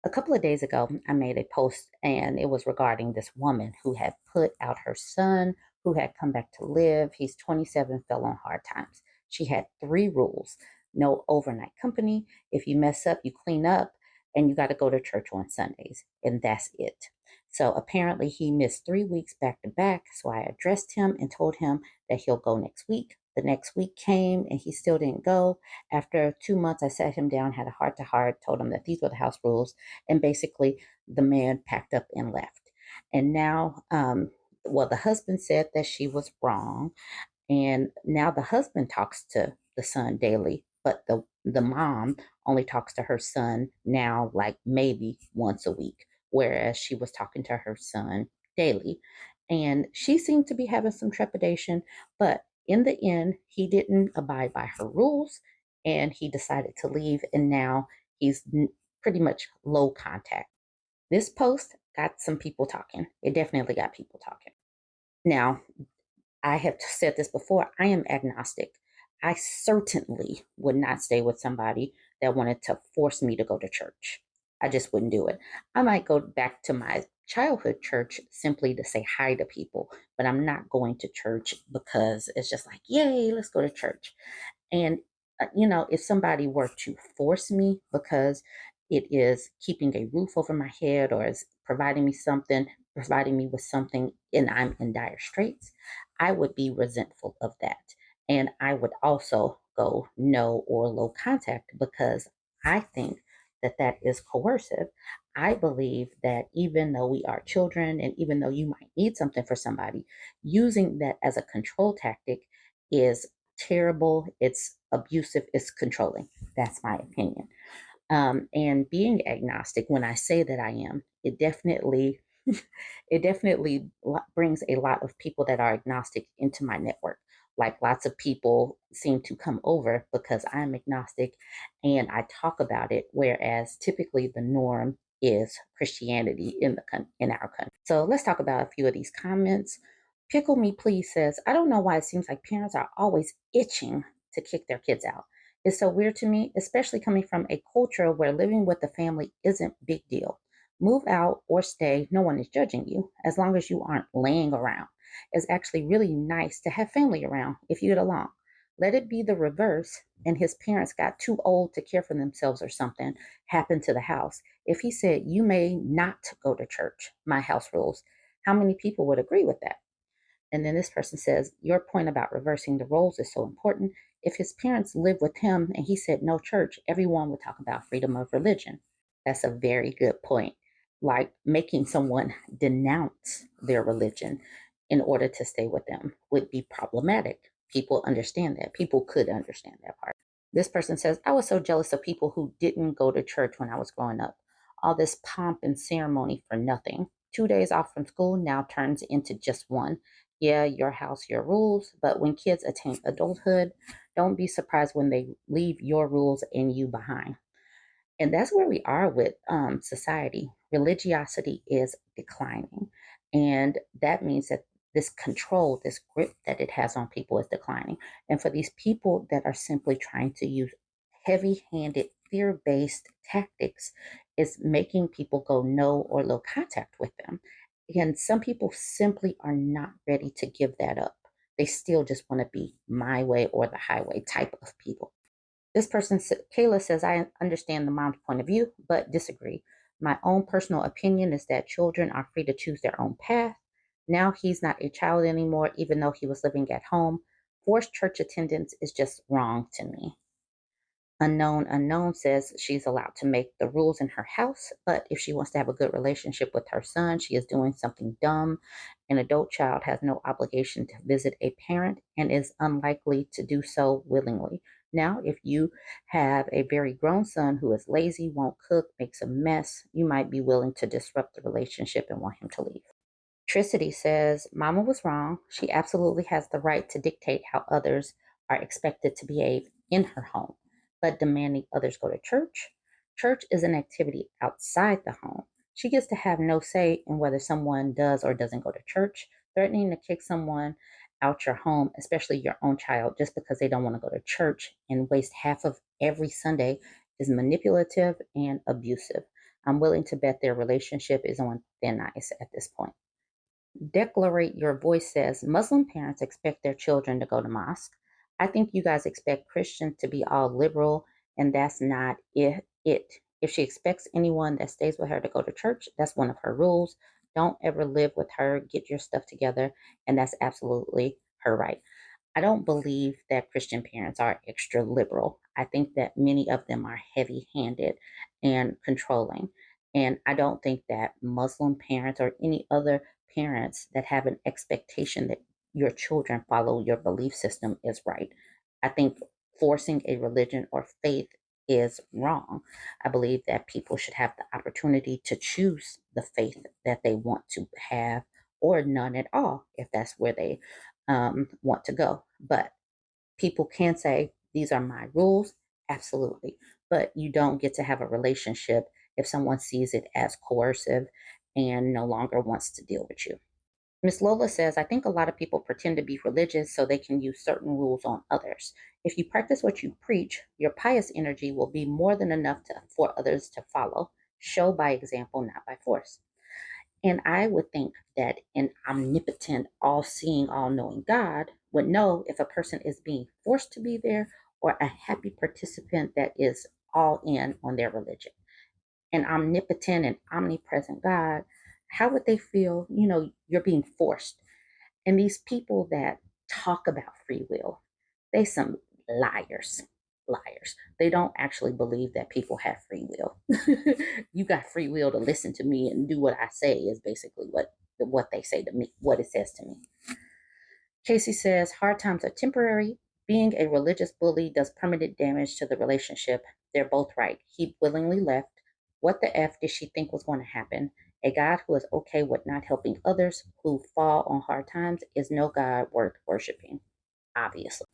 A couple of days ago, I made a post and it was regarding this woman who had put out her son who had come back to live. He's 27, fell on hard times. She had three rules: no overnight company. If you mess up, you clean up, and you got to go to church on Sundays. And that's it. So apparently, he missed 3 weeks back to back. So I addressed him and told him that he'll go next week. The next week came and he still didn't go. After 2 months, I sat him down, had a heart to heart, told him that these were the house rules, and basically the man packed up and left. And now, well, the husband said that she was wrong, and now the husband talks to the son daily, but the mom only talks to her son now like maybe once a week, whereas she was talking to her son daily. And she seemed to be having some trepidation, but in the end, he didn't abide by her rules and he decided to leave. And now he's pretty much low contact. This post got some people talking. It definitely got people talking. Now, I have said this before, I am agnostic. I certainly would not stay with somebody that wanted to force me to go to church. I just wouldn't do it. I might go back to my childhood church simply to say hi to people, but I'm not going to church because it's just like, yay, let's go to church. And, if somebody were to force me because it is keeping a roof over my head or is providing me with something, and I'm in dire straits, I would be resentful of that. And I would also go no or low contact because I think that that is coercive. I believe that even though we are children and even though you might need something for somebody, using that as a control tactic is terrible, it's abusive, it's controlling. That's my opinion. And being agnostic, when I say that I am, it definitely brings a lot of people that are agnostic into my network. Like lots of people seem to come over because I'm agnostic and I talk about it, whereas typically the norm is Christianity in our country. So let's talk about a few of these comments. Pickle Me Please says, I don't know why it seems like parents are always itching to kick their kids out. It's so weird to me, especially coming from a culture where living with the family isn't a big deal. Move out or stay, no one is judging you as long as you aren't laying around. It's actually really nice to have family around if you get along. Let it be the reverse and his parents got too old to care for themselves or something happened to the house. If he said, you may not go to church, my house rules, how many people would agree with that? And then this person says, your point about reversing the roles is so important. If his parents lived with him and he said no church, everyone would talk about freedom of religion. That's a very good point. Like making someone denounce their religion in order to stay with them would be problematic. People understand that. People could understand that part. This person says, I was so jealous of people who didn't go to church when I was growing up. All this pomp and ceremony for nothing. 2 days off from school now turns into just one. Yeah, your house, your rules. But when kids attain adulthood, don't be surprised when they leave your rules and you behind. And that's where we are with society. Religiosity is declining. And that means that this control, this grip that it has on people is declining. And for these people that are simply trying to use heavy handed, fear based tactics, is making people go no or low contact with them. And some people simply are not ready to give that up. They still just want to be my way or the highway type of people. This person, Kayla says, I understand the mom's point of view, but disagree. My own personal opinion is that children are free to choose their own path. Now he's not a child anymore, even though he was living at home. Forced church attendance is just wrong to me. Unknown says she's allowed to make the rules in her house, but if she wants to have a good relationship with her son, she is doing something dumb. An adult child has no obligation to visit a parent and is unlikely to do so willingly. Now, if you have a very grown son who is lazy, won't cook, makes a mess, you might be willing to disrupt the relationship and want him to leave. Tricity says, Mama was wrong. She absolutely has the right to dictate how others are expected to behave in her home, but demanding others go to church? Church is an activity outside the home. She gets to have no say in whether someone does or doesn't go to church. Threatening to kick someone out your home, especially your own child, just because they don't want to go to church and waste half of every Sunday is manipulative and abusive. I'm willing to bet their relationship is on thin ice at this point. Declarate Your Voice says Muslim parents expect their children to go to mosque. I think you guys expect Christians to be all liberal, and that's not it. If she expects anyone that stays with her to go to church, that's one of her rules. Don't ever live with her. Get your stuff together, and that's absolutely her right. I don't believe that Christian parents are extra liberal. I think that many of them are heavy handed and controlling. And I don't think that Muslim parents or any other parents that have an expectation that your children follow your belief system is right. I think forcing a religion or faith is wrong. I believe that people should have the opportunity to choose the faith that they want to have or none at all if that's where they want to go. But people can say, these are my rules. Absolutely. But you don't get to have a relationship if someone sees it as coercive and no longer wants to deal with you. Miss Lola says, I think a lot of people pretend to be religious so they can use certain rules on others. If you practice what you preach, your pious energy will be more than enough for others to follow. Show by example, not by force. And I would think that an omnipotent, all seeing, all knowing God would know if a person is being forced to be there or a happy participant that is all in on their religion. An omnipotent and omnipresent God, how would they feel? You're being forced. And these people that talk about free will, they some liars. Liars. They don't actually believe that people have free will. You got free will to listen to me and do what I say is basically what they say to me, what it says to me. Casey says hard times are temporary. Being a religious bully does permanent damage to the relationship. They're both right. He willingly left. What the F did she think was going to happen? A God who is okay with not helping others who fall on hard times is no God worth worshiping, obviously.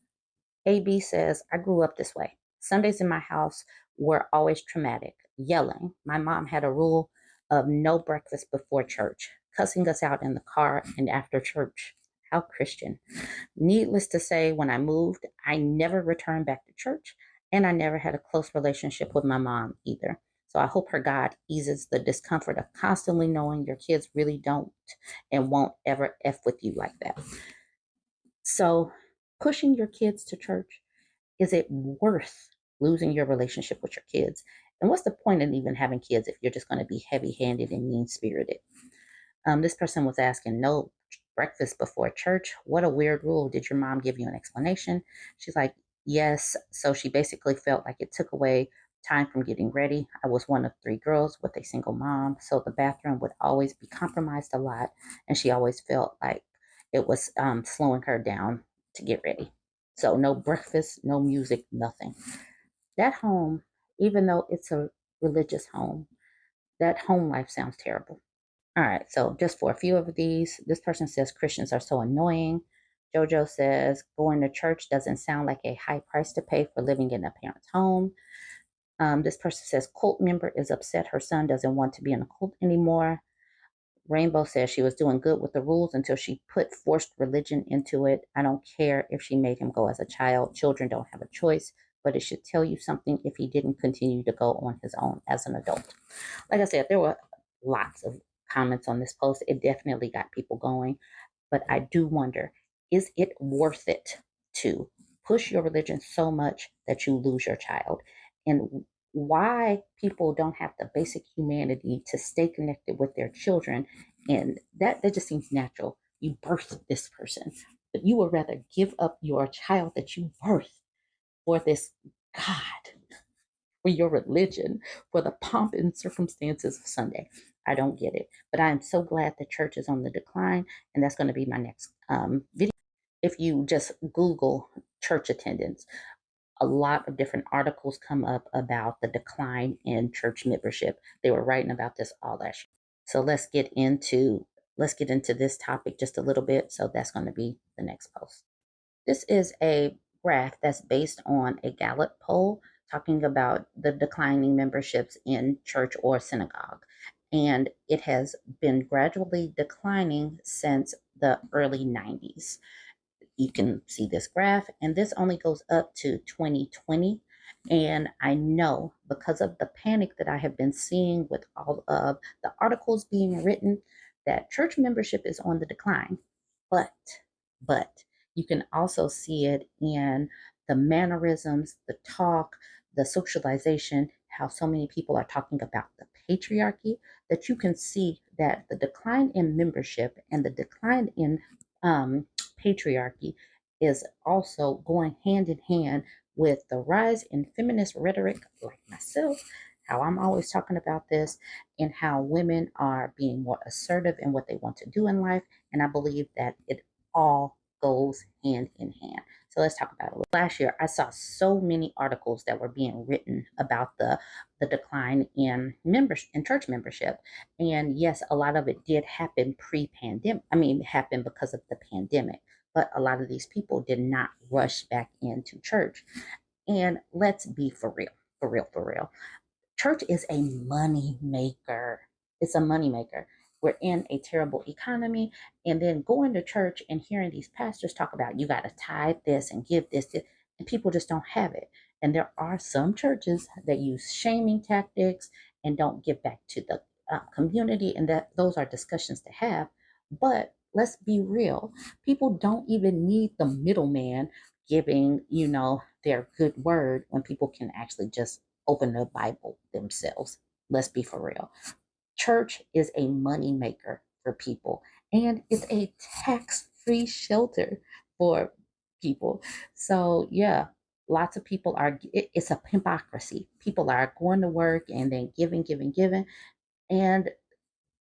AB says, I grew up this way. Sundays in my house were always traumatic, yelling. My mom had a rule of no breakfast before church, cussing us out in the car and after church. How Christian. Needless to say, when I moved, I never returned back to church, and I never had a close relationship with my mom either. So I hope her God eases the discomfort of constantly knowing your kids really don't and won't ever F with you like that. So pushing your kids to church, is it worth losing your relationship with your kids? And what's the point in even having kids if you're just going to be heavy handed and mean spirited? This person was asking, no breakfast before church. What a weird rule. Did your mom give you an explanation? She's like, yes. So she basically felt like it took away time from getting ready. I was one of three girls with a single mom. So the bathroom would always be compromised a lot. And she always felt like it was slowing her down to get ready. So no breakfast, no music, nothing. That home, even though it's a religious home, that home life sounds terrible. All right, so just for a few of these, this person says Christians are so annoying. Jojo says going to church doesn't sound like a high price to pay for living in a parent's home. This person says cult member is upset her son doesn't want to be in a cult anymore. Rainbow says she was doing good with the rules until she put forced religion into it. I don't care if she made him go as a child. Children don't have a choice, but it should tell you something if he didn't continue to go on his own as an adult. Like I said, there were lots of comments on this post. It definitely got people going. But I do wonder, is it worth it to push your religion so much that you lose your child? And why people don't have the basic humanity to stay connected with their children. And that just seems natural. You birthed this person, but you would rather give up your child that you birthed for this God, for your religion, for the pomp and circumstances of Sunday. I don't get it. But I am so glad the church is on the decline, and that's going to be my next video. If you just Google church attendance, a lot of different articles come up about the decline in church membership. They were writing about this all last year. So let's get into this topic just a little bit. So that's going to be the next post. This is a graph that's based on a Gallup poll talking about the declining memberships in church or synagogue. And it has been gradually declining since the early 90s. You can see this graph, and this only goes up to 2020. And I know because of the panic that I have been seeing with all of the articles being written that church membership is on the decline. But, but you can also see it in the mannerisms, the talk, the socialization, how so many people are talking about the patriarchy, that you can see that the decline in membership and the decline in patriarchy is also going hand in hand with the rise in feminist rhetoric, like myself, how I'm always talking about this, and how women are being more assertive in what they want to do in life. And I believe that it all goes hand in hand. So let's talk about it. Last year, I saw so many articles that were being written about the decline in members in church membership. And yes, a lot of it did happen pre-pandemic. I mean, happened because of the pandemic. But a lot of these people did not rush back into church. And let's be for real, for real, for real. Church is a money maker. It's a money maker. We're in a terrible economy, and then going to church and hearing these pastors talk about you got to tithe this and give this, and people just don't have it. And there are some churches that use shaming tactics and don't give back to the community, and that those are discussions to have. But let's be real, people don't even need the middleman giving, their good word when people can actually just open the Bible themselves. Let's be for real. Church is a money maker for people, and it's a tax-free shelter for people. So yeah, lots of people it's a hypocrisy. People are going to work and then giving, giving, giving, and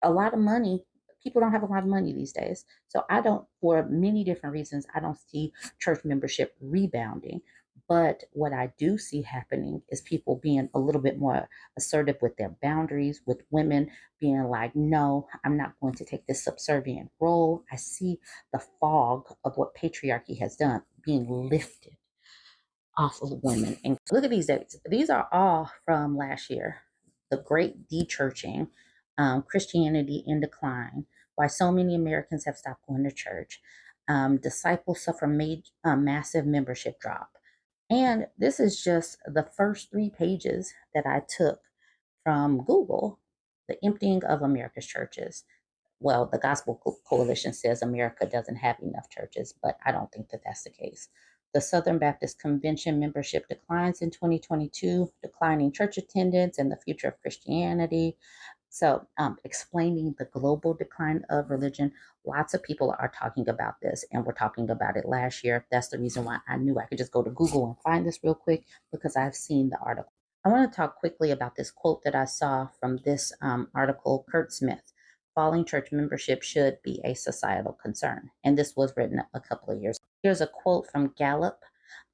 a lot of money. People don't have a lot of money these days. So I don't, for many different reasons, I don't see church membership rebounding. But what I do see happening is people being a little bit more assertive with their boundaries, with women being like, no, I'm not going to take this subservient role. I see the fog of what patriarchy has done being lifted off of women. And look at these dates. These are all from last year. The Great Dechurching, Christianity in Decline, Why So Many Americans Have Stopped Going to Church, Disciples Suffer Massive Membership Drop. And this is just the first 3 pages that I took from Google, The Emptying of America's Churches. Well, the Gospel Coalition says America doesn't have enough churches, but I don't think that that's the case. The Southern Baptist Convention membership declines in 2022, declining church attendance and the future of Christianity. So, explaining the global decline of religion, lots of people are talking about this, and we're talking about it last year. That's the reason why I knew I could just go to Google and find this real quick because I've seen the article. I want to talk quickly about this quote that I saw from this article, Kurt Smith. Falling church membership should be a societal concern. And this was written a couple of years ago. Here's a quote from Gallup.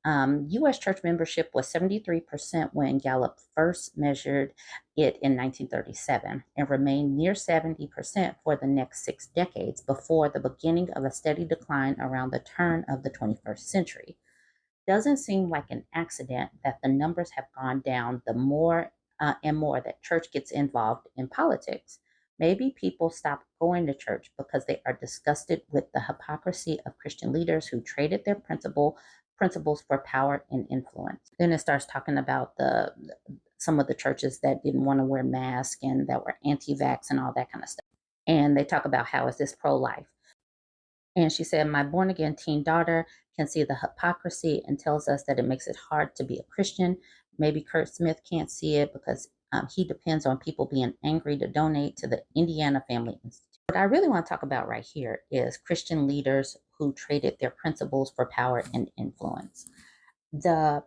U.S. church membership was 73% when Gallup first measured it in 1937 and remained near 70% for the next 6 decades before the beginning of a steady decline around the turn of the 21st century. Doesn't seem like an accident that the numbers have gone down the more and more that church gets involved in politics. Maybe people stop going to church because they are disgusted with the hypocrisy of Christian leaders who traded their principles for power and influence. Then it starts talking about some of the churches that didn't want to wear masks and that were anti-vax and all that kind of stuff. And they talk about how is this pro-life. And she said, my born again teen daughter can see the hypocrisy and tells us that it makes it hard to be a Christian. Maybe Kurt Smith can't see it because he depends on people being angry to donate to the Indiana Family Institute. What I really want to talk about right here is Christian leaders who traded their principles for power and influence. The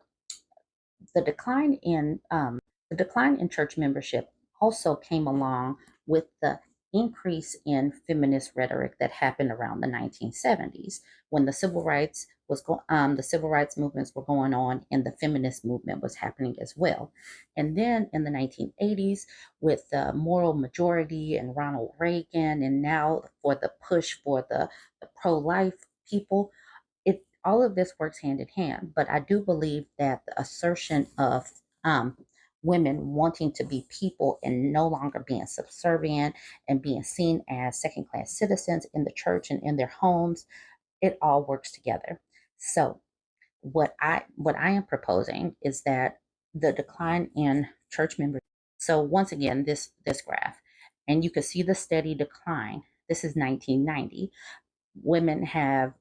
the decline in church membership also came along with the increase in feminist rhetoric that happened around the 1970s when the civil rights movements were going on and the feminist movement was happening as well. And then in the 1980s with the moral majority and Ronald Reagan, and now for the push for the pro-life people, all of this works hand in hand. But I do believe that the assertion of women wanting to be people and no longer being subservient and being seen as second class citizens in the church and in their homes, it all works together. So what I am proposing is that the decline in church members. So once again, this graph, and you can see the steady decline. This is 1990. Women have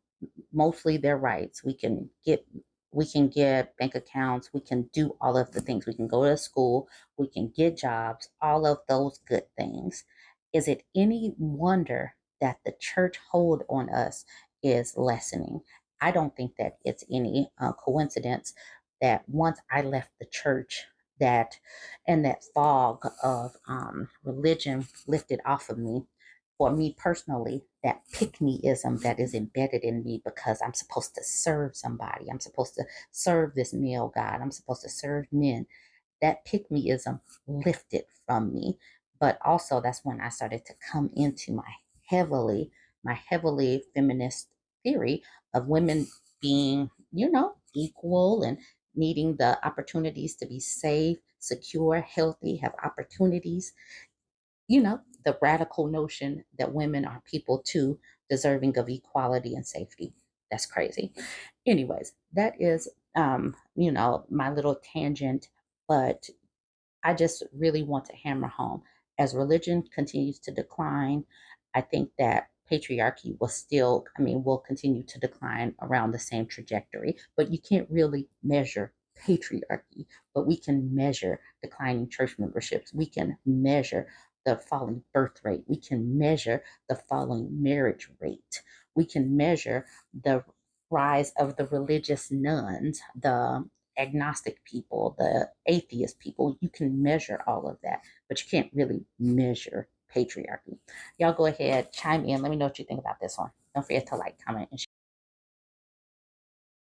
mostly their rights. We can get bank accounts, we can do all of the things. We can go to school, we can get jobs, all of those good things. Is it any wonder that the church hold on us is lessening? I don't think that it's any coincidence that once I left the church, that and that fog of religion lifted off of me. For me personally, that pick meism that is embedded in me because I'm supposed to serve somebody, I'm supposed to serve this male God, I'm supposed to serve men, that pick meism lifted from me. But also, that's when I started to come into my heavily feminist theory of women being, equal and needing the opportunities to be safe, secure, healthy, have opportunities, the radical notion that women are people too, deserving of equality and safety. That's crazy. Anyways, that is, my little tangent, but I just really want to hammer home as religion continues to decline. I think that patriarchy will continue to decline around the same trajectory, but you can't really measure patriarchy, but we can measure declining church memberships. We can measure the falling birth rate. We can measure the falling marriage rate. We can measure the rise of the religious nuns, the agnostic people, the atheist people. You can measure all of that, but you can't really measure patriarchy. Y'all go ahead, chime in. Let me know what you think about this one. Don't forget to like, comment, and share.